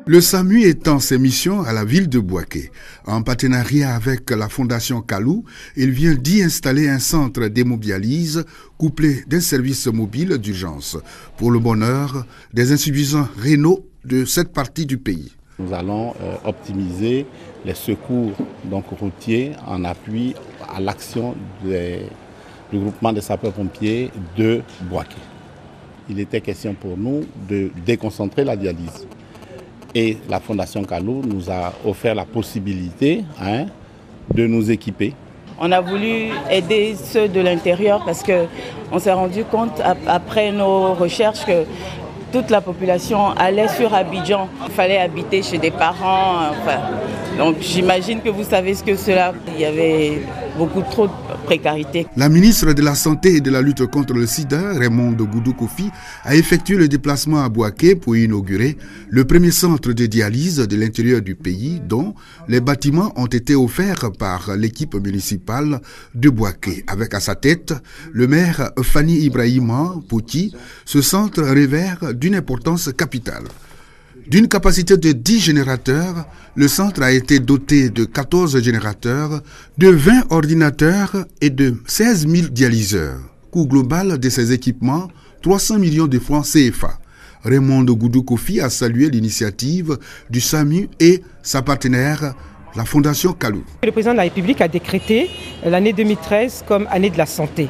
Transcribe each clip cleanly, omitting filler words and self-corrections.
Le SAMU étend ses missions à la ville de Bouaké. En partenariat avec la Fondation Kalou, il vient d'y installer un centre d'hémodialyse couplé d'un service mobile d'urgence pour le bonheur des insuffisants rénaux de cette partie du pays. Nous allons optimiser les secours routiers en appui à l'action du groupement des sapeurs-pompiers de Bouaké. Il était question pour nous de déconcentrer la dialyse. Et la Fondation Kalou nous a offert la possibilité de nous équiper. On a voulu aider ceux de l'intérieur parce qu'on s'est rendu compte après nos recherches que toute la population allait sur Abidjan. Il fallait habiter chez des parents. Donc j'imagine que vous savez ce que cela. Il y avait beaucoup trop de précarité. La ministre de la Santé et de la lutte contre le sida, Raymonde Goudou Kofi, a effectué le déplacement à Bouaké pour inaugurer le premier centre de dialyse de l'intérieur du pays, dont les bâtiments ont été offerts par l'équipe municipale de Bouaké. Avec à sa tête le maire Fanny Ibrahima Pouti, ce centre revêt d'une importance capitale. D'une capacité de 10 générateurs, le centre a été doté de 14 générateurs, de 20 ordinateurs et de 16 000 dialyseurs. Coût global de ces équipements, 300 millions de francs CFA. Raymonde Goudou Kofi a salué l'initiative du SAMU et sa partenaire, la Fondation Kalou. Le président de la République a décrété l'année 2013 comme année de la santé.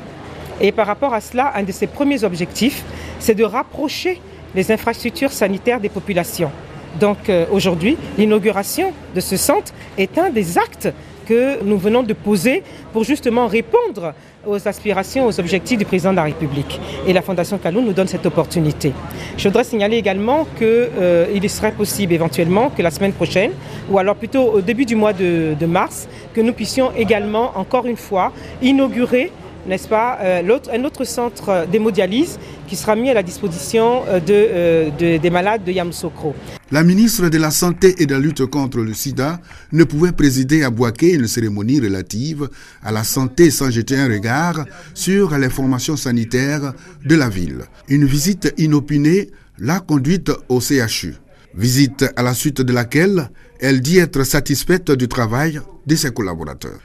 Et par rapport à cela, un de ses premiers objectifs, c'est de rapprocher les infrastructures sanitaires des populations. Donc aujourd'hui, l'inauguration de ce centre est un des actes que nous venons de poser pour justement répondre aux aspirations, aux objectifs du président de la République. Et la Fondation Kalou nous donne cette opportunité. Je voudrais signaler également qu'il serait possible éventuellement que la semaine prochaine, ou alors plutôt au début du mois de mars, que nous puissions également, encore une fois, inaugurer, n'est-ce pas, un autre centre d'hémodialyse qui sera mis à la disposition des malades de Yamoussoukro. La ministre de la Santé et de la lutte contre le sida ne pouvait présider à Bouaké une cérémonie relative à la santé sans jeter un regard sur les formations sanitaires de la ville. Une visite inopinée l'a conduite au CHU. Visite à la suite de laquelle elle dit être satisfaite du travail de ses collaborateurs.